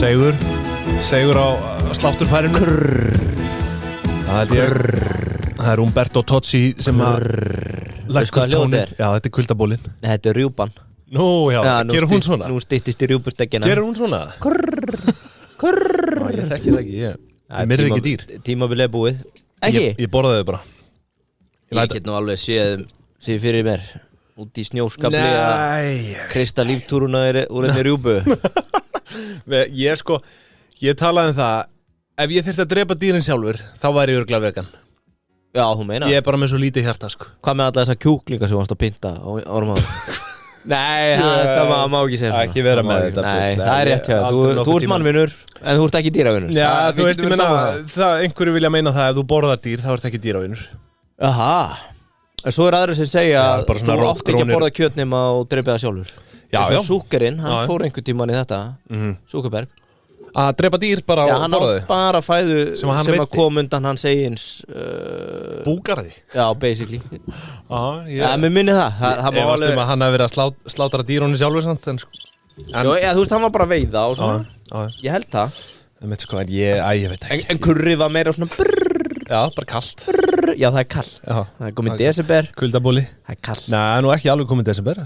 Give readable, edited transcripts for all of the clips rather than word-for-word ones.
Segur á slátturfærinu. Það Umberto Tozzi sem Leggur tónin. Já, þetta kuldabólinn. Þetta rjúpan. Nú, já, gerur hún svona? Nú styttist í rjúpustekkina. Gerur hún svona? Ég þekki það ekki, ég myrði ekki dýr. Tímabilið búið. Ekki? Ég borðaði þau bara. Ég get nú alveg séð fyrir mér út í snjóskapli að kreista líftúruna úr einni rjúpu. Ég talaði það, ef ég þyrfti að drepa dýrin sjálfur, þá væri ég örugglega vegan. Já, hún meina. Ég bara með svo lítið hjarta, sko. Hvað með alla þessar kjúklinga sem varst að pynta á árum áður? Nei, það má ekki segja svona. Ekki vera með þetta. Nei, það rétt hjá það. Þú ert mannvinur, en þú ert ekki dýravinur. Já, þú veist, ég meina, einhverju vilja meina það, ef þú borðar dýr, þá ert ekki dýravinur. Aha. En svo aðrir sem segja að þú átt ekki að borða kjöt nema og drepa það sjálfur. Já. Súkerinn, hann fór einhvern tímann í þetta, Súkerberg. Að drepa dýr bara á borðaði? Já, hann á bara fæðu sem að kom undan hans eigins búgarði? Já, basically. Já, mér minni það. Ég varst að hann hefði verið að slátra dýrunni sjálfur samt. Já, þú veist, hann var bara að veiða og svona. Ég held það. Ég veit ekki. En kurrið var meira svona Já, bara kallt. Já, það er kallt. Það er komið desember. Kuldabóli. Það er kallt. Nei, nú ekki alveg komið desember.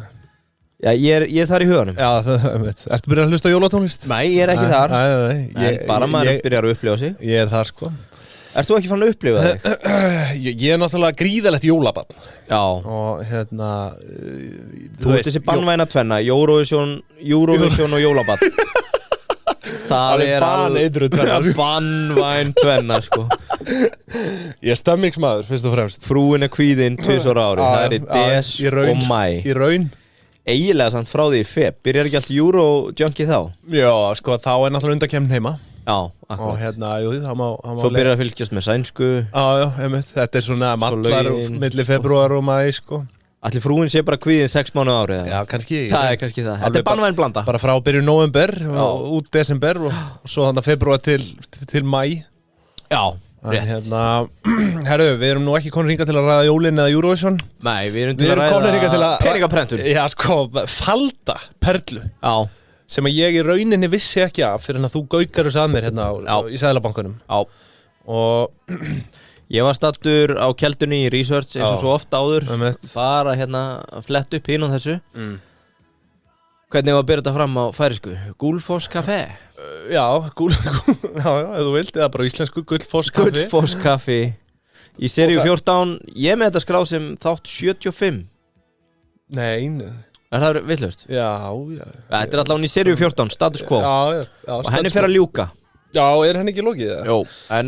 Já, ég er þar í huganum. Já, ertu byrjað að hlusta á jólatónlist? Nei, ég er ekki þar. Nei. Bara maður byrjar að upplifa sig. Ég er þar, sko. Ert þú ekki fann að upplifa þig? Ég er náttúrulega gríðalegt jólabarn. Já. Og þú veist þessi bannvæna tvenna, Eurovision og jólabarn. Það er banneitru tvenna. Bannvæn tvenna, sko. Ég er stemmingsmaður, fyrst og fremst. Frúin er kvíðin 2 ári. Það er í des og mæ. Í raun. Eiginlega samt frá því í feb. Byrjar ekki allt Euro-junkie þá? Já, sko, þá er náttúrulega undakemn heima. Já, akkurat. Og það má svo byrjar að fylgjast með sænsku. Já, þetta er svona mallar milli febrúar og mæ, sko. Ætli frúin sé bara kvíðin 6 mánuð árið? Já, kannski. Það er kannski það. Þetta er bannvæn blanda. Bara frá byrjun nóvember og út desember og svo þannig februar til mæ. Já, rétt. Herru, við erum nú ekki konur hingað til að ræða jólin eða Eurovision. Nei, við erum til að ræða peningaprentun. Já, sko, falda perlu. Já. Sem að ég í rauninni vissi ekki af fyrir að þú gaukar þessu að mér hérna í Seðlabankanum. Já. Og ég var stattur á Keldunni í research eins og svo ofta áður. Bara flett upp hinn á þessu. Hvernig var að byrja þetta fram á færisku? Gullfoss Café? Já, ef þú vilt, eða bara íslensku Gullfoss Café. Gullfoss Café. Í seríu 14, ég með þetta skráð sem þátt 75. Nei. Er það vitlaust? Já. Þetta er allavega í seríu 14, status quo. Já. Og henni fer að ljúka. Já, er henni ekki lokið það? Jó, en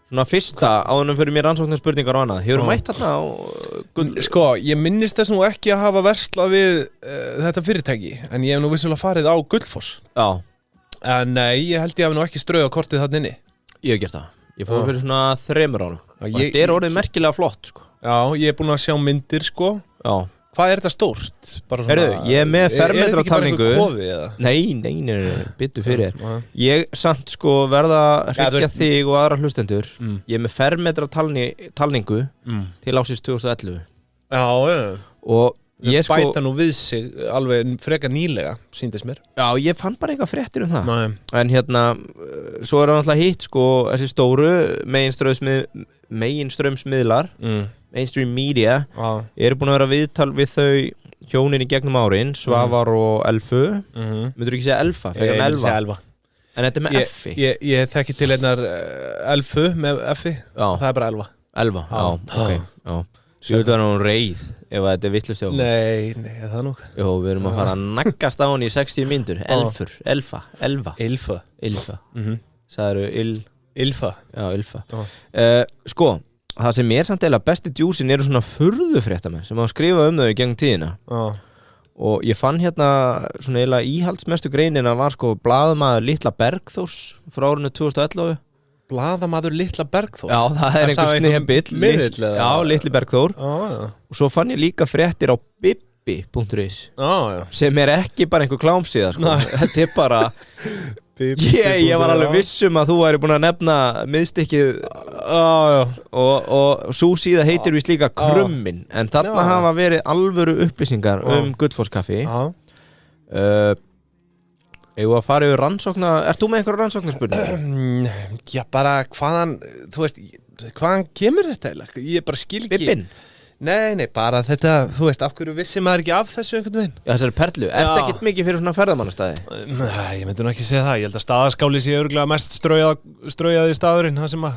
svona fyrsta, áðunum fyrir mér rannsóknarspurningar og annað. Hefurðu mætt þarna á Sko, ég minnist þess nú ekki að hafa verslað við þetta fyrirtæki, en ég hef nú vissulega farið á Gullfoss. Já. En nei, ég held ég hef nú ekki strauð á kortið þarna inni. Ég hef gert það. Ég fór fyrir svona 3 árum. Þetta er orðið merkilega flott, sko. Já, ég er búin að sjá myndir, sko. Já. Hvað er þetta stórt? Heyrðu, ég er með fermetratalningu. Er þetta ekki bara eitthvað kofi, eða? Nei, byttu fyrir þér. Ég samt sko verða að hryggja þig og aðra hlustendur. Ég er með fermetratalningu til ásins 2011. Já. Og ég sko bæta nú við sig alveg frekar nýlega, sýndist mér. Já, ég fann bara eitthvað fréttir það. Nei. En svo er það náttúrulega hitt sko, þessi stóru meginströmsmiðlar. Mainstream media eru búin að vera viðtal við þau hjónin í gegnum árin, Svavar og Elfu. Myndur ekki segja Elfa? Ég segja Elfa. En þetta er með F-i? Ég þekki til einnar Elfu með F-i. Það er bara Elfa. Elfa, já, ok. Já. Svo þetta var nú reið ef þetta er vitlaust hjá okkur. Nei, það er nú. Jó, við erum að fara að naggast á hann í 60 mínútur. Elfa. Sagðirðu Ilfa. Já, Ilfa. Sko, það sem er samt eða besti djúsin eru svona furðufréttamenn sem hafa skrifað þau í gegnum tíðina. Og ég fann svona eða íhaldsmestu greinina var sko blaðamaður Litla Bergþórs frá árinu 2011. Blaðamaður Litla Bergþórs? Já, það er einhver snebill. Miðill? Já, Litli Bergþór. Og svo fann ég líka fréttir á bibbi.is sem er ekki bara einhver klámsíða sko. Þetta er bara ég var alveg vissum að þú væri búin að nefna miðstykkið og sú síða heitir við slíka Krummin, en þarna hafa verið alvöru upplýsingar Gullfoss Café. Eigum að fara yfir rannsókna, ert þú með einhverja rannsóknarspurningu? Já, bara hvaðan, þú veist, hvaðan kemur þetta eiginlega? Ég bara skil ekki. Bibbin? Nei, bara þetta, þú veist, af hverju vissi maður ekki af þessu einhvern veginn? Já, þessari perlu, ertu ekkert mikið fyrir svona ferðamannastæði? Nei, ég myndi nú ekki segja það, ég held að Staðaskáli sé örugglega mest straujaði staðurinn, það sem að,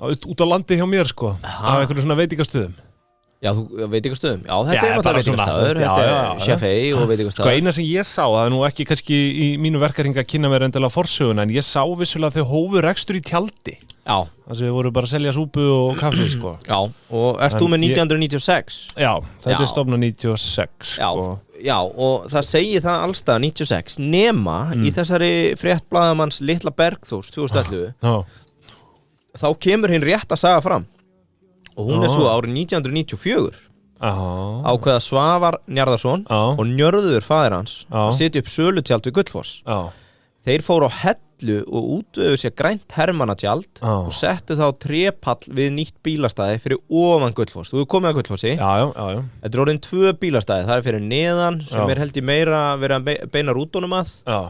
út á landi hjá mér, sko, á einhverju svona veitingastöðum. Já, þú veitingastöðum. Já, þetta er náttúrulega veitingastaður, þetta er Chefei og veitingastaður. Sko eina sem ég sá, það er nú ekki kannski í mínu verkahring að kynna mér endilega forsöguna, en ég sá vissulega þau hófu rekstur í tjaldi. Já. Þess að við vorum bara að selja súpu og kaffi, sko. Já, og ert þú með 1996? Já, þetta er stofnað 96, sko. Já, og það segir það allstað 96, nema í þessari fréttblaðamanns Litla Bergþórs 2011, þá kemur hinn rétt að saga fram. Og hún er svo árið 1994 ákveða Svavar Njarðarsson og Njörður faðir hans að setja upp sölutjald við Gullfoss. Þeir fóru á Hellu og útvöðu sér grænt hermannatjald og settu þá trépall við nýtt bílastæði fyrir ofan Gullfoss. Þú hefur komið að Gullfossi. Já. Þetta er orðin 2 bílastæði, það er fyrir neðan sem er held í meira verið að beina rútunum að. Já.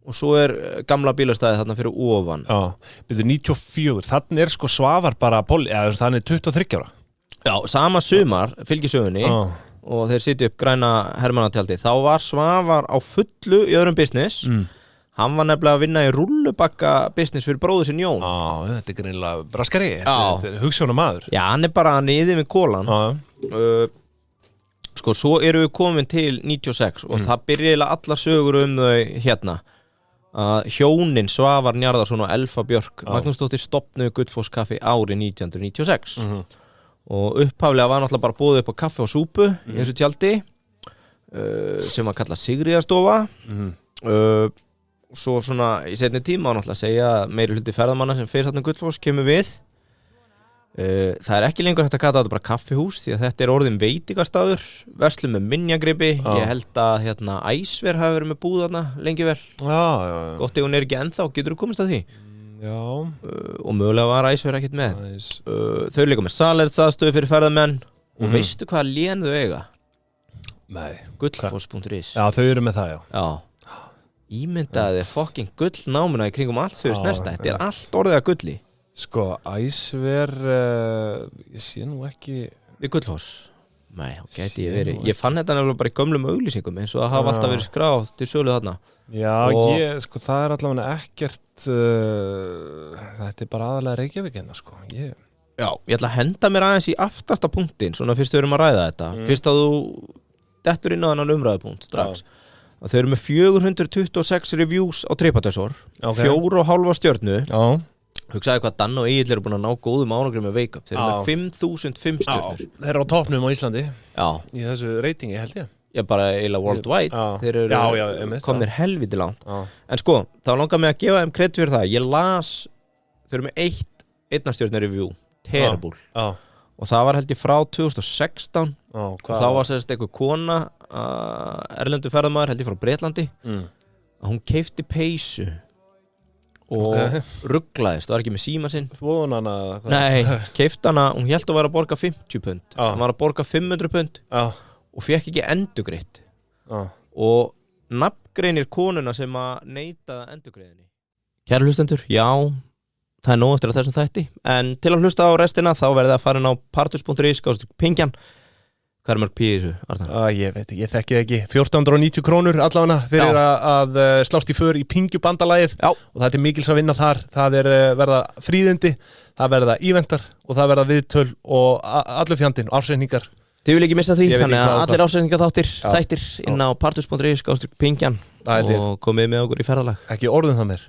Og svo er gamla bílastæði þarna fyrir ofan. Já, byrju 94, þannig er sko Svavar bara, þannig 23 ára. Já, sama sumar, fylgisögunni, og þeir sitja upp græna hermannatjaldi. Þá var Svavar á fullu í öðrum business. Hann var nefnilega að vinna í rullubakka business fyrir bróður sinn Jón. Já, þetta er greinilega braskari, þetta er hugsjónamaður. Já, hann er bara niður við kólan. Sko, svo eru við komin til 96 og það byrja allar sögur þau hérna. Hjónin Svavar Njarðarsson og Elfa Björk Magnúsdóttir stofnuðu Gullfoss kaffi árið 1996 og upphaflega var náttúrulega bara boðið upp á kaffi og súpu í þessu tjaldi sem var kallað Sigríðarstofa svo svona í seinni tíma náttúrulega að segja meiri hluti ferðamanna sem fyrir þarna Gullfoss kemur við. Það er ekki lengur hægt að kalla þetta bara kaffihús því að þetta er orðin veitingastaður, verslun með minjagripi. Ég held að Æsver hafi verið með búð þarna lengi vel. Já. Gott ef hún er ekki ennþá, getur þú komist að því? Já. Og mögulega var Æsver ekkert með. Þau líka með salertsaðstöðu fyrir ferðamenn og veistu hvað lén þau eiga? Nei. Gullfoss.is. Já, þau eru með það, já. Ímyndaði fucking gullnámuna í kringum allt þau snerta. Þetta er allt orðið að gulli. Sko, Æsver, ég sé nú ekki... Við Gullfoss? Nei, gæti ég verið. Ég fann þetta nefnilega bara í gömlum auglýsingum eins og það hafa alltaf verið skráð til sölu þarna. Já, sko, það er allavega ekkert... þetta er bara aðalega Reykjavík hérna, sko. Já, ég ætla að henda mér aðeins í aftasta punktin, svona fyrst við erum að ræða þetta. Fyrst að þú dettur inn á þennan umræðupunkt strax. Að þau eru með 426 reviews á TripAdvisor, 4,5 stjörnu. Já. Hugsaði hvað Dan og Egill eru búin að ná góðum árangri með Wake Up. Þeir eru með 5.005 stjörnur. Þeir eru á toppnum á Íslandi. Já. Í þessu reytingi held ég. Já, bara eiginlega worldwide. Þeir eru komnir helviti langt. En sko, þá langar mig að gefa þeim kredit fyrir það. Ég las, þeir eru með 1 stjörnu review. Terrible. Og það var held ég frá 2016. Og þá var sérst einhver kona, erlendur ferðamaður held ég frá Bretlandi. Að hún keypti peysu. Og rugglaðist, var ekki með síma sinn. Þvoðunana? Nei, keypti hana, hún hélt að vera að borga 50 pund. Hann var að borga 500 pund og fekk ekki endurgreitt. Og nafngreinir konuna sem að neita endurgreiðinni. Kæru hlustendur, já, það er nóg eftir að þessum þætti. En til að hlusta á restina þá verðið að fara inn á partus.is/pingjan. Hvað er mörg pí í þessu, Arnar? Ég veit ekki, ég þekki það ekki. 1490 krónur allavega fyrir að slást í för í pingjubandalagið. Og það er mikils að vinna þar. Það er verða fríðindi, það verða íventar og það verða viðtöl og allur fjandinn, ársreiningar. Þið vil ekki missa því, þannig að allir ársreiningar þættir inn á partus.is/pingjan og komið með okkur í ferðalag. Ekki orðum það mér.